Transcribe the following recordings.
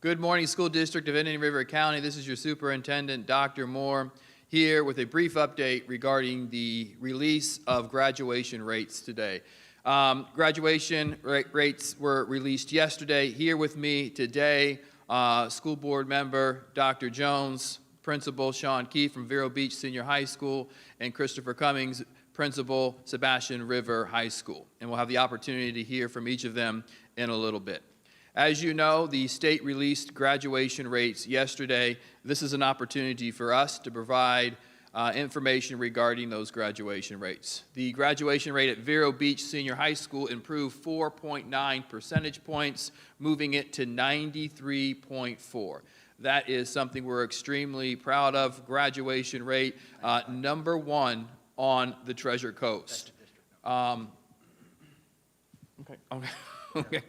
Good morning, School District of Indian River County. This is your Superintendent, Dr. Moore, here with a brief update regarding the release of graduation rates today. Graduation rates were released yesterday. Here with me today, School Board Member Dr. Jones, Principal Sean Keefe from Vero Beach Senior High School, and Christopher Cummings, Principal Sebastian River High School. And we'll have the opportunity to hear from each of them in a little bit. As you know, the state released graduation rates yesterday. This is an opportunity for us to provide information regarding those graduation rates. The graduation rate at Vero Beach Senior High School improved 4.9 percentage points, moving it to 93.4. That is something we're extremely proud of. Graduation rate number one on the Treasure Coast. Okay.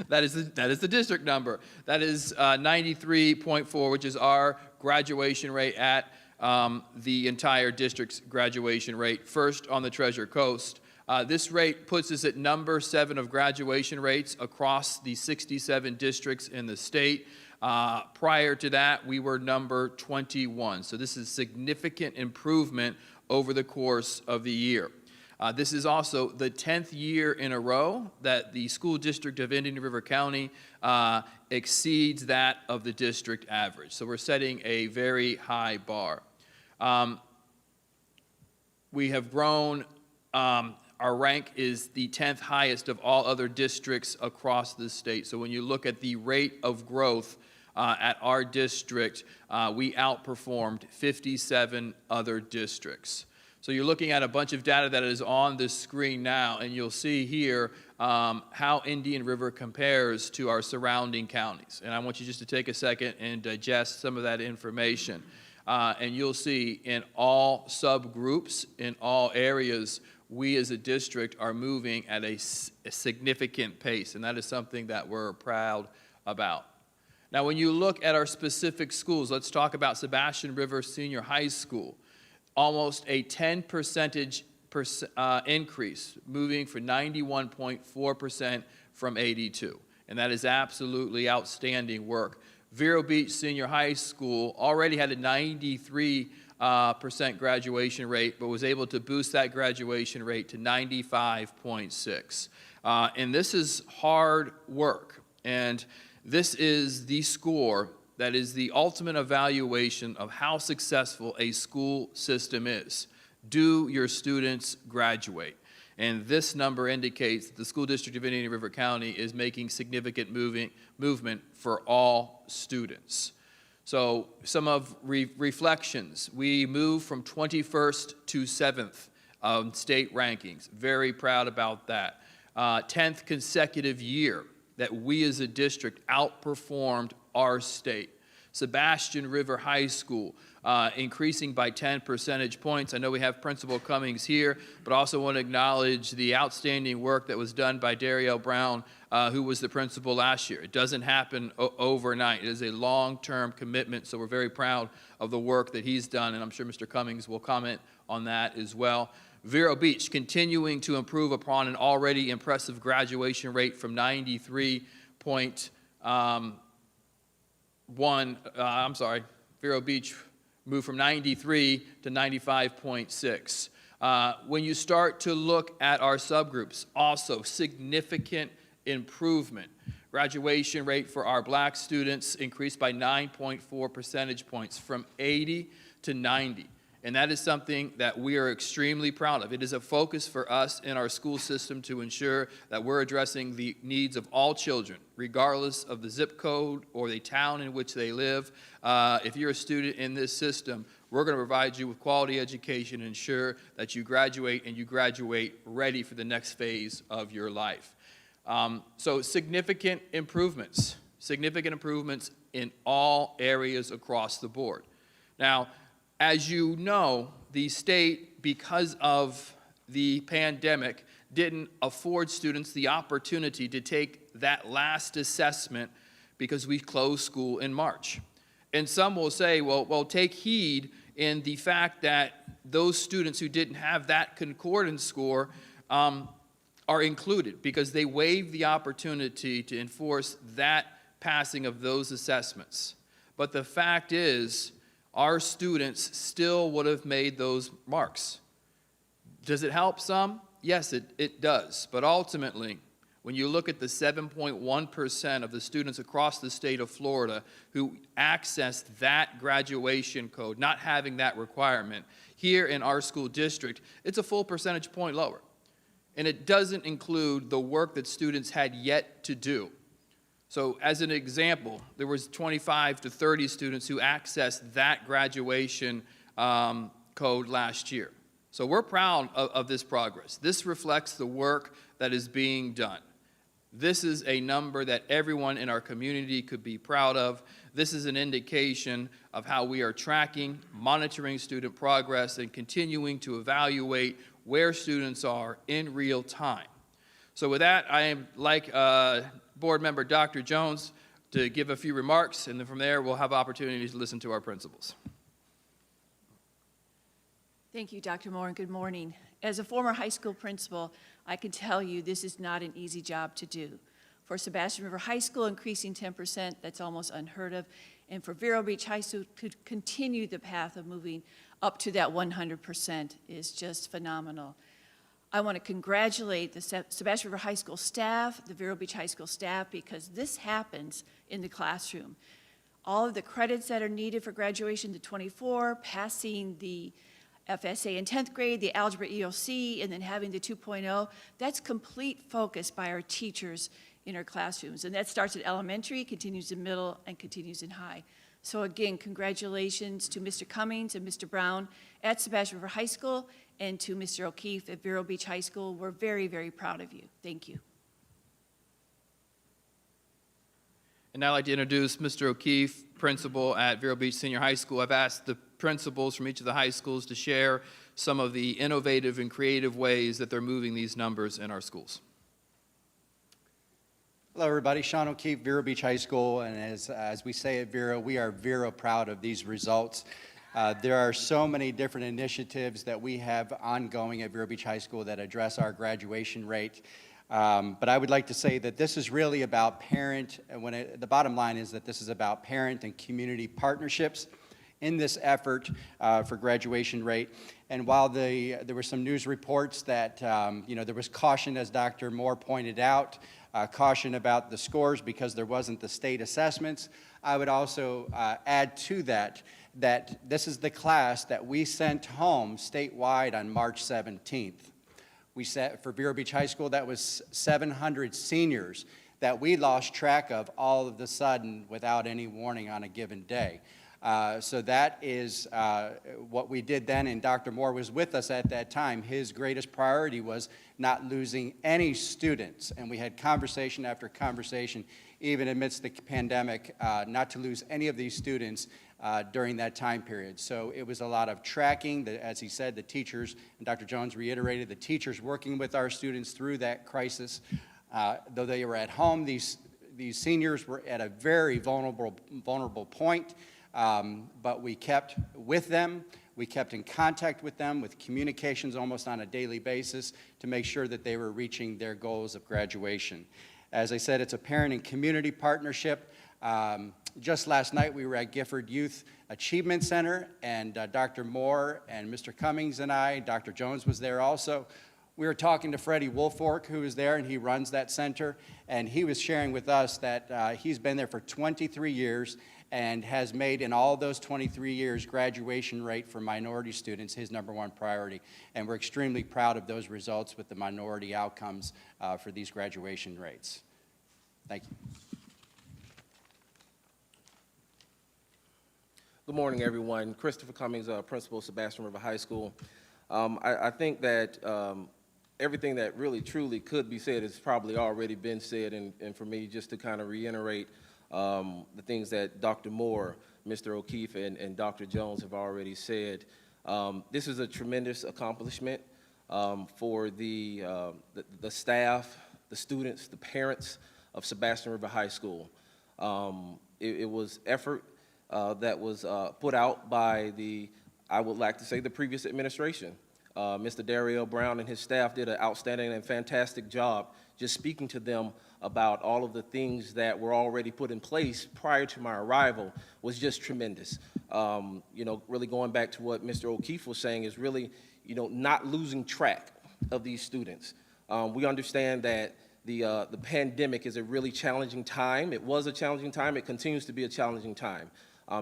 That is the district number. That is 93.4, which is our graduation rate at the entire district's graduation rate, first on the Treasure Coast. This rate puts us at number 7 of graduation rates across the 67 districts in the state. Prior to that, we were number 21. So this is significant improvement over the course of the year. This is also the 10th year in a row that the School District of Indian River County exceeds that of the district average. So we're setting a very high bar. We have grown, our rank is the 10th highest of all other districts across the state. So when you look at the rate of growth at our district, we outperformed 57 other districts. So you're looking at a bunch of data that is on the screen now, and you'll see here how Indian River compares to our surrounding counties. And I want you just to take a second and digest some of that information. And you'll see in all subgroups, in all areas, we as a district are moving at a significant pace, and that is something that we're proud about. Now, when you look at our specific schools, let's talk about Sebastian River Senior High School. Almost a 10 percentage increase, moving from 91.4% from 82. And that is absolutely outstanding work. Vero Beach Senior High School already had a 93% graduation rate, but was able to boost that graduation rate to 95.6. And this is hard work. And this is the score that is the ultimate evaluation of how successful a school system is. Do your students graduate? And this number indicates that the School District of Indian River County is making significant movement for all students. So some of reflections. We moved from 21st to 7th state rankings. Very proud about that. 10th consecutive year that we as a district outperformed our state. Sebastian River High School increasing by 10 percentage points. I know we have Principal Cummings here, but also want to acknowledge the outstanding work that was done by Darielle Brown, who was the principal last year. It doesn't happen overnight. It is a long-term commitment, so we're very proud of the work that he's done, and I'm sure Mr. Cummings will comment on that as well. Vero Beach continuing to improve upon an already impressive graduation rate from 93.1. Vero Beach moved from 93 to 95.6. When you start to look at our subgroups, also significant improvement. Graduation rate for our black students increased by 9.4 percentage points from 80 to 90. And that is something that we are extremely proud of. It is a focus for us in our school system to ensure that we're addressing the needs of all children, regardless of the zip code or the town in which they live. If you're a student in this system, we're going to provide you with quality education and ensure that you graduate and you graduate ready for the next phase of your life. So significant improvements in all areas across the board. Now, as you know, the state, because of the pandemic, didn't afford students the opportunity to take that last assessment because we closed school in March. And some will say, well, take heed in the fact that those students who didn't have that concordance score are included because they waived the opportunity to enforce that passing of those assessments. But the fact is, our students still would have made those marks. Does it help some? Yes, it does. But ultimately, when you look at the 7.1% of the students across the state of Florida who accessed that graduation code, not having that requirement, here in our school district, it's a full percentage point lower. And it doesn't include the work that students had yet to do. So as an example, there was 25 to 30 students who accessed that graduation code last year. So we're proud of this progress. This reflects the work that is being done. This is a number that everyone in our community could be proud of. This is an indication of how we are tracking, monitoring student progress, and continuing to evaluate where students are in real time. So with that, I am like Board Member Dr. Jones to give a few remarks, and then from there we'll have opportunities to listen to our principals. Thank you, Dr. Moore, and good morning. As a former high school principal, I can tell you this is not an easy job to do. For Sebastian River High School, increasing 10%, that's almost unheard of. And for Vero Beach High School to continue the path of moving up to that 100% is just phenomenal. I want to congratulate the Sebastian River High School staff, the Vero Beach High School staff, because this happens in the classroom. All of the credits that are needed for graduation to 24, passing the FSA in 10th grade, the Algebra EOC, and then having the 2.0, that's complete focus by our teachers in our classrooms. And that starts at elementary, continues in middle, and continues in high. So again, congratulations to Mr. Cummings and Mr. Brown at Sebastian River High School, and to Mr. O'Keefe at Vero Beach High School. We're very, very proud of you. Thank you. And now I'd like to introduce Mr. O'Keefe, principal at Vero Beach Senior High School. I've asked the principals from each of the high schools to share some of the innovative and creative ways that they're moving these numbers in our schools. Hello, everybody. Sean O'Keefe, Vero Beach High School, and as we say at Vero, we are Vero proud of these results. There are so many different initiatives that we have ongoing at Vero Beach High School that address our graduation rate. But I would like to say that this is really about the bottom line is that this is about parent and community partnerships in this effort for graduation rate. And while there were some news reports that there was caution, as Dr. Moore pointed out, caution about the scores because there wasn't the state assessments, I would also add to that this is the class that we sent home statewide on March 17th. We set for Vero Beach High School, that was 700 seniors that we lost track of all of a sudden without any warning on a given day. So that is what we did then, and Dr. Moore was with us at that time. His greatest priority was not losing any students, and we had conversation after conversation, even amidst the pandemic, not to lose any of these students during that time period. So it was a lot of tracking, as he said, the teachers, and Dr. Jones reiterated, the teachers working with our students through that crisis. Though they were at home, these seniors were at a very vulnerable point, but we kept with them. We kept in contact with them with communications almost on a daily basis to make sure that they were reaching their goals of graduation. As I said, it's a parent and community partnership. Just last night, we were at Gifford Youth Achievement Center, and Dr. Moore and Mr. Cummings and I, Dr. Jones was there also. We were talking to Freddie Wolfork, who is there, and he runs that center, and he was sharing with us that he's been there for 23 years and has made, in all those 23 years, graduation rate for minority students his #1 priority. And we're extremely proud of those results with the minority outcomes for these graduation rates. Thank you. Good morning, everyone. Christopher Cummings, principal, Sebastian River High School. I think that everything that really truly could be said has probably already been said, and for me, just to kind of reiterate the things that Dr. Moore, Mr. O'Keefe, and Dr. Jones have already said. This is a tremendous accomplishment for the staff, the students, the parents of Sebastian River High School. It was effort that was put out by I would like to say, the previous administration. Mr. Dario Brown and his staff did an outstanding and fantastic job just speaking to them about all of the things that were already put in place prior to my arrival was just tremendous. Really going back to what Mr. O'Keefe was saying is really, not losing track of these students. We understand that the pandemic is a really challenging time. It was a challenging time. It continues to be a challenging time.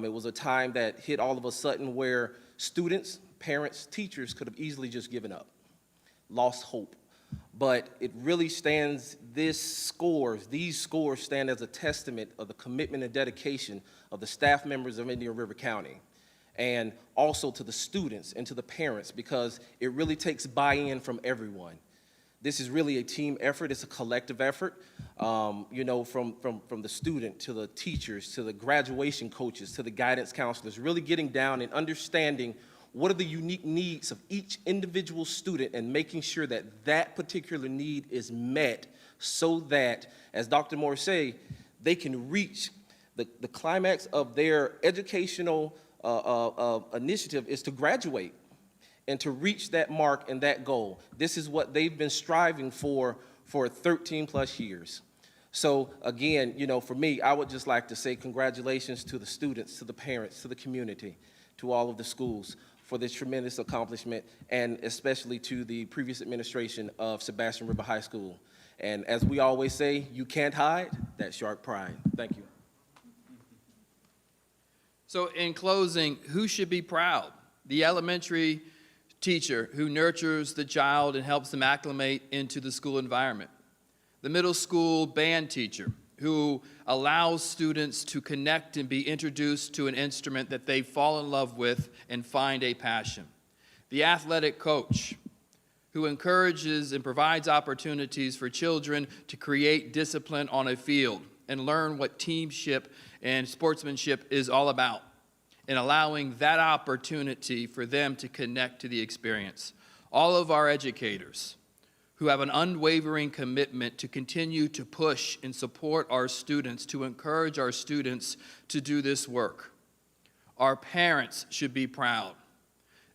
It was a time that hit all of a sudden where students, parents, teachers could have easily just given up, lost hope. But it really stands, these scores stand as a testament of the commitment and dedication of the staff members of Indian River County, and also to the students and to the parents, because it really takes buy-in from everyone. This is really a team effort. It's a collective effort, from the student to the teachers to the graduation coaches to the guidance counselors, really getting down and understanding what are the unique needs of each individual student and making sure that that particular need is met so that, as Dr. Moore say, they can reach the climax of their educational initiative is to graduate and to reach that mark and that goal. This is what they've been striving for 13 plus years. So again, for me, I would just like to say congratulations to the students, to the parents, to the community, to all of the schools for this tremendous accomplishment, and especially to the previous administration of Sebastian River High School. And as we always say, you can't hide that shark pride. Thank you. So in closing, who should be proud? The elementary teacher who nurtures the child and helps them acclimate into the school environment. The middle school band teacher who allows students to connect and be introduced to an instrument that they fall in love with and find a passion. The athletic coach who encourages and provides opportunities for children to create discipline on a field and learn what teamship and sportsmanship is all about, and allowing that opportunity for them to connect to the experience. All of our educators who have an unwavering commitment to continue to push and support our students, to encourage our students to do this work. Our parents should be proud,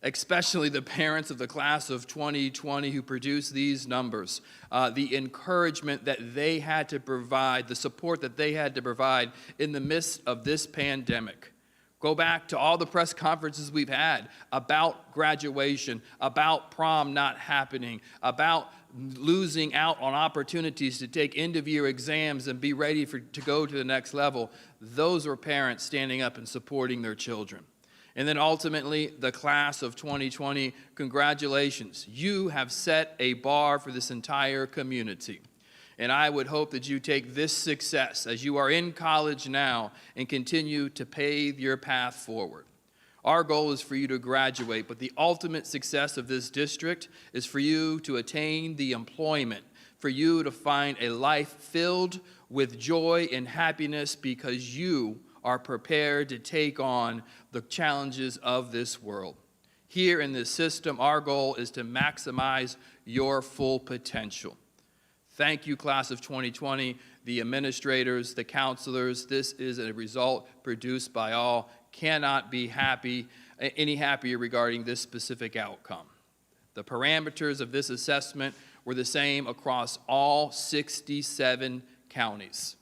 especially the parents of the class of 2020 who produced these numbers. The encouragement that they had to provide, the support that they had to provide in the midst of this pandemic. Go back to all the press conferences we've had about graduation, about prom not happening, about losing out on opportunities to take end-of-year exams and be ready to go to the next level. Those are parents standing up and supporting their children. And then ultimately, the class of 2020, congratulations. You have set a bar for this entire community. And I would hope that you take this success as you are in college now and continue to pave your path forward. Our goal is for you to graduate, but the ultimate success of this district is for you to attain the employment, for you to find a life filled with joy and happiness because you are prepared to take on the challenges of this world. Here in this system, our goal is to maximize your full potential. Thank you, class of 2020, the administrators, the counselors. This is a result produced by all. Cannot be any happier regarding this specific outcome. The parameters of this assessment were the same across all 67 counties.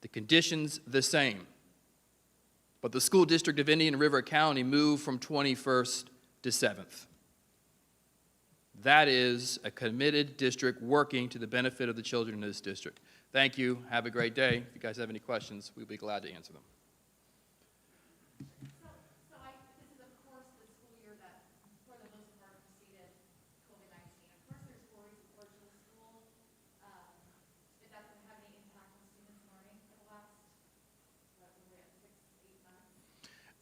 The conditions the same. But the school district of Indian River County moved from 21st to 7th. That is a committed district working to the benefit of the children in this district. Thank you. Have a great day. If you guys have any questions, we'll be glad to answer them. This is, of course, the school year that, for the most part, preceded COVID-19. Of course, there's worries of virtual school. If that's going to have any impact on students' learning for the last, we're at 6-8 months.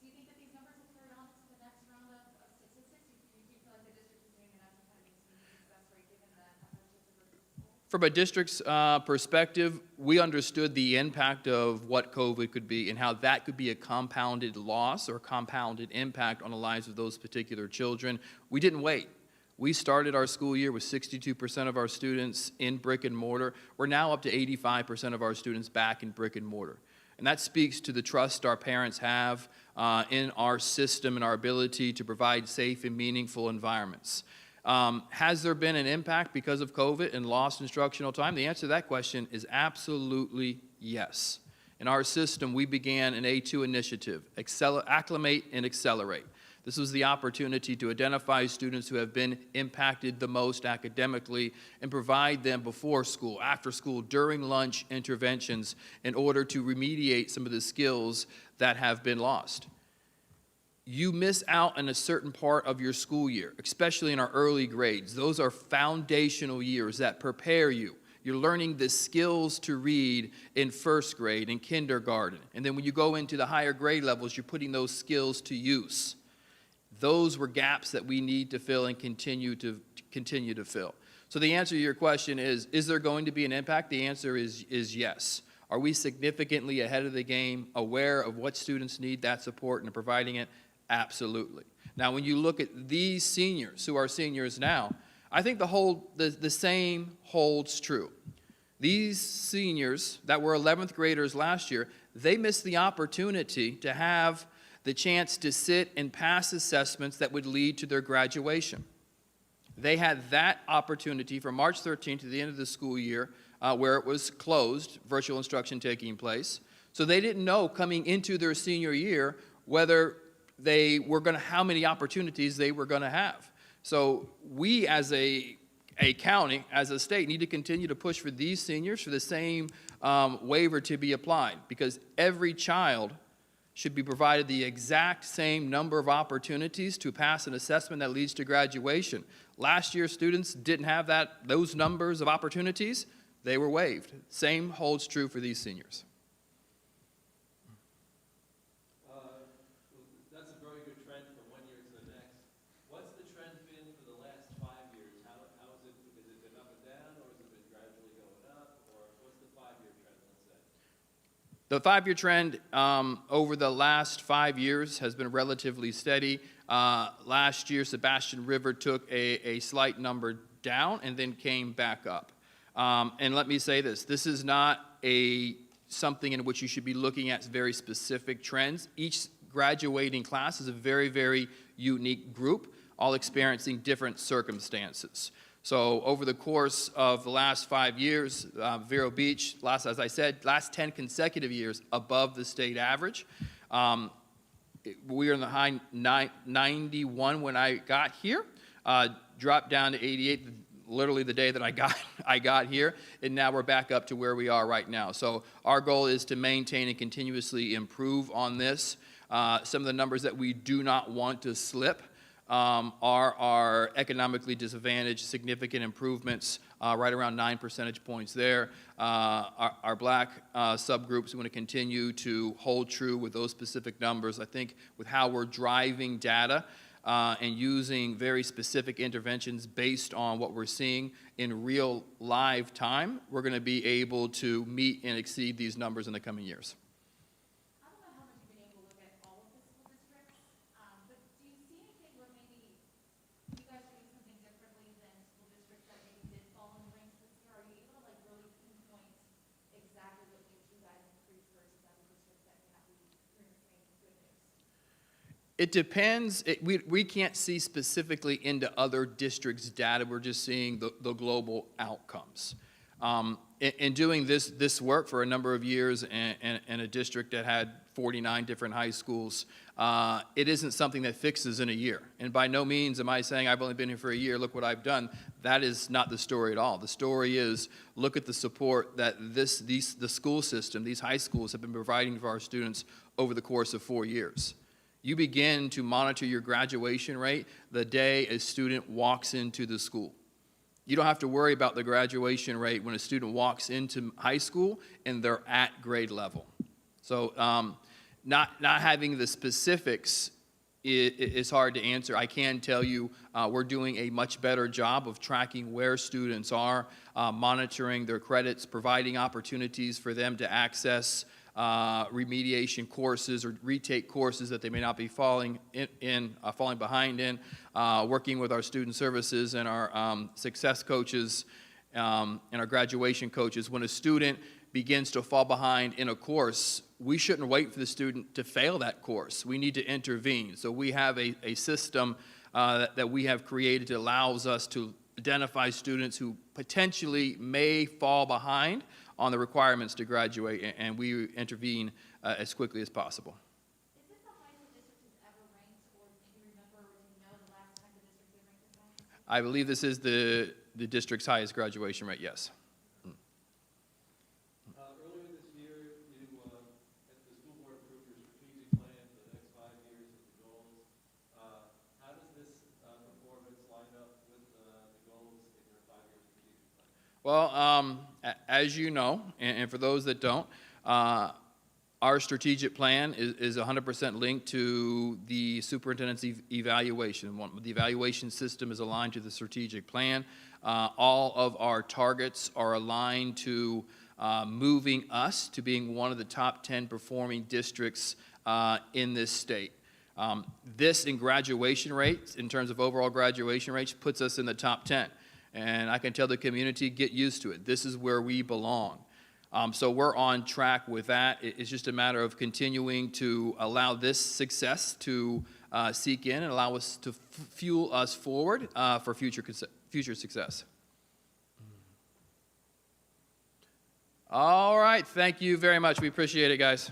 Do you think that these numbers will carry on to the next round of statistics? Do you feel like the district is doing enough to kind of maintain the success rate given the efforts of virtual school? From a district's perspective, we understood the impact of what COVID could be and how that could be a compounded loss or compounded impact on the lives of those particular children. We didn't wait. We started our school year with 62% of our students in brick and mortar. We're now up to 85% of our students back in brick and mortar. And that speaks to the trust our parents have in our system and our ability to provide safe and meaningful environments. Has there been an impact because of COVID and lost instructional time? The answer to that question is absolutely yes. In our system, we began an A2 initiative, Acclimate and Accelerate. This was the opportunity to identify students who have been impacted the most academically and provide them before school, after school, during lunch interventions in order to remediate some of the skills that have been lost. You miss out on a certain part of your school year, especially in our early grades. Those are foundational years that prepare you. You're learning the skills to read in first grade, in kindergarten. And then when you go into the higher grade levels, you're putting those skills to use. Those were gaps that we need to fill and continue to fill. So the answer to your question is there going to be an impact? The answer is yes. Are we significantly ahead of the game, aware of what students need that support and providing it? Absolutely. Now, when you look at these seniors who are seniors now, I think the same holds true. These seniors that were 11th graders last year, they missed the opportunity to have the chance to sit and pass assessments that would lead to their graduation. They had that opportunity from March 13th to the end of the school year where it was closed, virtual instruction taking place. So they didn't know coming into their senior year whether they were going to, how many opportunities they were going to have. So we as a county, as a state, need to continue to push for these seniors for the same waiver to be applied, because every child should be provided the exact same number of opportunities to pass an assessment that leads to graduation. Last year, students didn't have those numbers of opportunities. They were waived. Same holds true for these seniors. That's a very good trend from one year to the next. What's the trend been for the last 5 years? How is it been up and down, or has it been gradually going up, or what's the 5-year trend, let's say? The 5-year trend over the last 5 years has been relatively steady. Last year, Sebastian River took a slight number down and then came back up. And let me say this is not something in which you should be looking at very specific trends. Each graduating class is a very, very unique group, all experiencing different circumstances. So over the course of the last 5 years, Vero Beach, as I said, last 10 consecutive years above the state average. We are in the high 91 when I got here, dropped down to 88 literally the day that I got here, and now we're back up to where we are right now. So our goal is to maintain and continuously improve on this. Some of the numbers that we do not want to slip are our economically disadvantaged, significant improvements, right around 9 percentage points there. Our black subgroups, we want to continue to hold true with those specific numbers. I think with how we're driving data and using very specific interventions based on what we're seeing in real live time, we're going to be able to meet and exceed these numbers in the coming years. I don't know how much you've been able to look at all of the school districts, but do you see anything where maybe you guys are doing something differently than school districts that maybe did fall in the ranks this year? Are you able to like really pinpoint exactly what made you guys increase versus other districts that may not be doing the same good news? It depends. We can't see specifically into other districts' data. We're just seeing the global outcomes. In doing this work for a number of years in a district that had 49 different high schools, it isn't something that fixes in a year. And by no means am I saying I've only been here for a year, look what I've done. That is not the story at all. The story is look at the support that the school system, these high schools have been providing for our students over the course of 4 years. You begin to monitor your graduation rate the day a student walks into the school. You don't have to worry about the graduation rate when a student walks into high school and they're at grade level. So not having the specifics is hard to answer. I can tell you we're doing a much better job of tracking where students are, monitoring their credits, providing opportunities for them to access remediation courses or retake courses that they may not be falling behind in, working with our student services and our success coaches and our graduation coaches. When a student begins to fall behind in a course, we shouldn't wait for the student to fail that course. We need to intervene. So we have a system that we have created that allows us to identify students who potentially may fall behind on the requirements to graduate, and we intervene as quickly as possible. Is this the highest the district has ever ranked, or do you remember, or do you know the last time the district did rank this high? I believe this is the district's highest graduation rate, yes. Earlier this year, you, the school board approved your strategic plan for the next 5 years with the goals. How does this performance line up with the goals in your 5-year strategic plan? Well, as you know, and for those that don't, our strategic plan is 100% linked to the superintendent's evaluation. The evaluation system is aligned to the strategic plan. All of our targets are aligned to moving us to being one of the top 10 performing districts in this state. This in graduation rates, in terms of overall graduation rates, puts us in the top 10. And I can tell the community, get used to it. This is where we belong. So we're on track with that. It's just a matter of continuing to allow this success to seek in and allow us to fuel us forward for future success. All right, thank you very much. We appreciate it, guys.